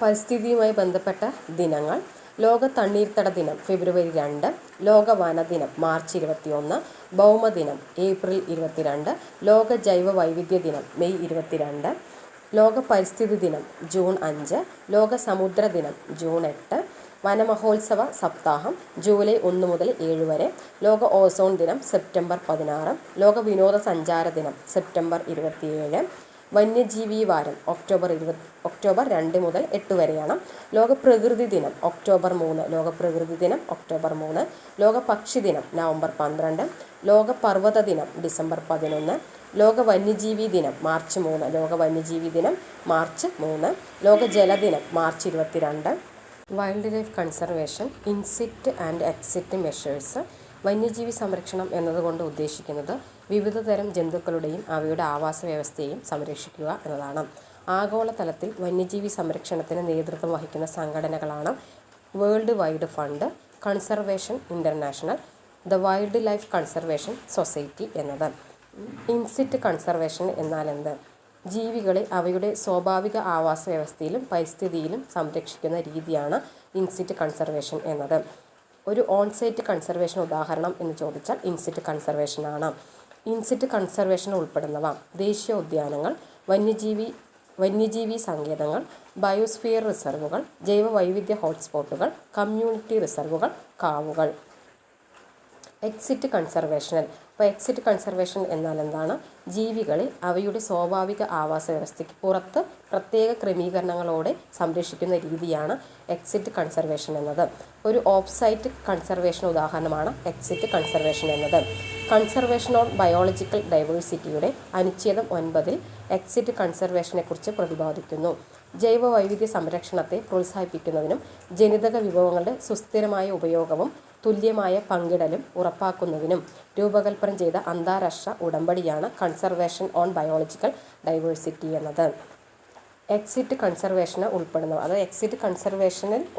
പരിസ്ഥിതിയുമായി ബന്ധപ്പെട്ട ദിനങ്ങൾ: ലോക തണ്ണീർത്തട ദിനം ഫെബ്രുവരി 2, ലോക വനദിനം മാർച്ച് 21, ഭൗമദിനം ഏപ്രിൽ 22, ലോക ജൈവ വൈവിധ്യ ദിനം മെയ് 22, ലോക പരിസ്ഥിതി ദിനം ജൂൺ 5, ലോക സമുദ്ര ദിനം ജൂൺ 8, വനമഹോത്സവ സപ്താഹം ജൂലൈ 1 മുതൽ 7 വരെ, ലോക ഓസോൺ ദിനം സെപ്റ്റംബർ 16, ലോക വിനോദസഞ്ചാര ദിനം സെപ്റ്റംബർ 27, വന്യജീവി വാരം ഒക്ടോബർ 2 മുതൽ 8 വരെയാണ്. ലോക പ്രകൃതി ദിനം ഒക്ടോബർ 3, ലോക പ്രകൃതി ദിനം ഒക്ടോബർ 3, ലോക പക്ഷി ദിനം നവംബർ 12, ലോക പർവ്വത ദിനം ഡിസംബർ 11, ലോക വന്യജീവി ദിനം മാർച്ച് 3, ലോക വന്യജീവി ദിനം മാർച്ച് 3, ലോക ജലദിനം March 22. Wildlife conservation in situ and ex situ measures. വന്യജീവി സംരക്ഷണം എന്നതുകൊണ്ട് ഉദ്ദേശിക്കുന്നത് വിവിധ തരം ജന്തുക്കളുടെയും അവയുടെ ആവാസ വ്യവസ്ഥയെയും സംരക്ഷിക്കുക എന്നതാണ്. ആഗോളതലത്തിൽ വന്യജീവി സംരക്ഷണത്തിന് നേതൃത്വം വഹിക്കുന്ന സംഘടനകളാണ് World Wide Fund, Conservation International, the wildlife Conservation Society എന്നത്. ഇൻസിറ്റ് കൺസർവേഷൻ എന്നാൽ എന്ത്? ജീവികളെ അവയുടെ സ്വാഭാവിക ആവാസ വ്യവസ്ഥയിലും പരിസ്ഥിതിയിലും സംരക്ഷിക്കുന്ന രീതിയാണ് ഇൻസിറ്റ് കൺസർവേഷൻ എന്നത്. ഒരു ഓൺസൈറ്റ് കൺസർവേഷൻ ഉദാഹരണം എന്ന് ചോദിച്ചാൽ ഇൻസിറ്റ് കൺസർവേഷനാണ്. ഇൻസിറ്റ് കൺസർവേഷൻ ഉൾപ്പെടുന്നവ: ദേശീയോദ്യാനങ്ങൾ, വന്യജീവി സങ്കേതങ്ങൾ, ബയോസ്ഫിയർ റിസർവുകൾ, ജൈവ വൈവിധ്യ ഹോട്ട്സ്പോട്ടുകൾ, കമ്മ്യൂണിറ്റി റിസർവുകൾ, കാവുകൾ. എക്സിറ്റ് കൺസർവേഷനിൽ എക്സിറ്റ് കൺസർവേഷൻ എന്നാൽ എന്താണ്? ജീവികളെ അവയുടെ സ്വാഭാവിക ആവാസ വ്യവസ്ഥയ്ക്ക് പുറത്ത് പ്രത്യേക ക്രമീകരണങ്ങളോടെ സംരക്ഷിക്കുന്ന രീതിയാണ് എക്സിറ്റ് കൺസർവേഷൻ എന്നത്. ഒരു ഓഫ്-സൈറ്റ് കൺസർവേഷൻ ഉദാഹരണമാണ് എക്സിറ്റ് കൺസർവേഷൻ എന്നത്. കൺസർവേഷൻ ഓൺ ബയോളജിക്കൽ ഡൈവേഴ്സിറ്റിയുടെ അനുച്ഛേദം 9 എക്സിറ്റ് കൺസർവേഷനെക്കുറിച്ച് പ്രതിപാദിക്കുന്നു. ജൈവ വൈവിധ്യ സംരക്ഷണത്തെ പ്രോത്സാഹിപ്പിക്കുന്നതിനും ജനിതക വിഭവങ്ങളുടെ സുസ്ഥിരമായ ഉപയോഗവും തുല്യമായ പങ്കിടലും ഉറപ്പാക്കുന്നതിനും രൂപകൽപ്പന ചെയ്ത അന്താരാഷ്ട്ര ഉടമ്പടിയാണ് കൺസർവേഷൻ ഓൺ ബയോളജിക്കൽ ഡൈവേഴ്സിറ്റി എന്നത്. എക്സിറ്റ് കൺസർവേഷനിൽ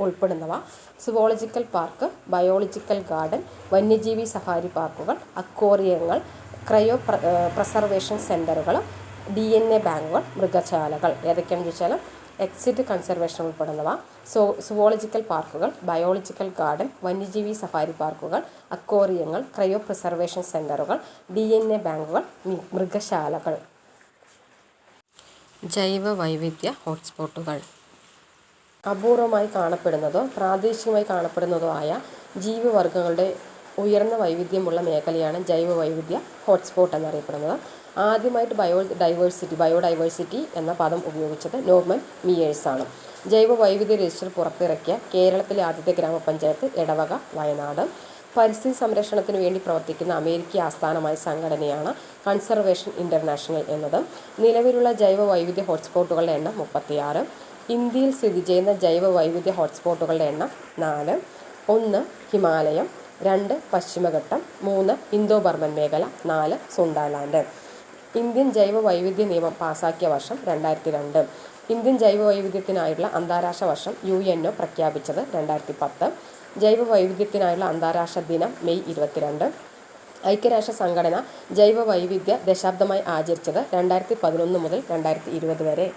ഉൾപ്പെടുന്നവ സുവോളജിക്കൽ പാർക്ക്, ബയോളജിക്കൽ ഗാർഡൻ, വന്യജീവി സഫാരി പാർക്കുകൾ, അക്വേറിയങ്ങൾ, ക്രയോ പ്രിസർവേഷൻ സെൻ്ററുകൾ, DNA ബാങ്കുകൾ, മൃഗശാലകൾ. ഏതൊക്കെയാണെന്ന് ചോദിച്ചാൽ എക്സിറ്റ് കൺസർവേഷൻ ഉൾപ്പെടുന്നവ സുവോളജിക്കൽ പാർക്കുകൾ, ബയോളജിക്കൽ ഗാർഡൻ, വന്യജീവി സഫാരി പാർക്കുകൾ, അക്വേറിയങ്ങൾ, ക്രയോ പ്രിസർവേഷൻ സെൻ്ററുകൾ, DNA ബാങ്കുകൾ, മൃഗശാലകൾ. ജൈവ വൈവിധ്യ ഹോട്ട്സ്പോട്ടുകൾ. അപൂർവമായി കാണപ്പെടുന്നതോ പ്രാദേശികമായി കാണപ്പെടുന്നതോ ആയ ജീവിവർഗങ്ങളുടെ ഉയർന്ന വൈവിധ്യമുള്ള മേഖലയാണ് ജൈവ വൈവിധ്യ ഹോട്ട്സ്പോട്ട് എന്നറിയപ്പെടുന്നത്. ആദ്യമായിട്ട് ബയോഡൈവേഴ്സിറ്റി എന്ന പദം ഉപയോഗിച്ചത് നോർമൻ മിയേഴ്സാണ്. ജൈവ വൈവിധ്യ രജിസ്റ്റർ പുറത്തിറക്കിയ കേരളത്തിലെ ആദ്യത്തെ ഗ്രാമപഞ്ചായത്ത് എടവക, വയനാട്. പരിസ്ഥിതി സംരക്ഷണത്തിന് വേണ്ടി പ്രവർത്തിക്കുന്ന അമേരിക്ക ആസ്ഥാനമായ സംഘടനയാണ് കൺസർവേഷൻ ഇൻ്റർനാഷണൽ എന്നത്. നിലവിലുള്ള ജൈവ വൈവിധ്യ ഹോട്ട്സ്പോട്ടുകളുടെ എണ്ണം 36. ഇന്ത്യയിൽ സ്ഥിതി ചെയ്യുന്ന ജൈവ വൈവിധ്യ ഹോട്ട്സ്പോട്ടുകളുടെ എണ്ണം 4. 1 ഹിമാലയം, 2 പശ്ചിമഘട്ടം, 3 ഇന്തോ ബർമൻ മേഖല, 4 സുണ്ടാലാൻഡ്. ഇന്ത്യൻ ജൈവ വൈവിധ്യ നിയമം പാസാക്കിയ വർഷം 2002. ഇന്ത്യൻ ജൈവ വൈവിധ്യത്തിനായുള്ള അന്താരാഷ്ട്ര വർഷം UNO പ്രഖ്യാപിച്ചത് 2010. ജൈവ വൈവിധ്യത്തിനായുള്ള അന്താരാഷ്ട്ര ദിനം മെയ് 22. ഐക്യരാഷ്ട്ര സംഘടന ജൈവ വൈവിധ്യ ദശാബ്ദമായി ആചരിച്ചത് 2011 മുതൽ 2020 വരെ.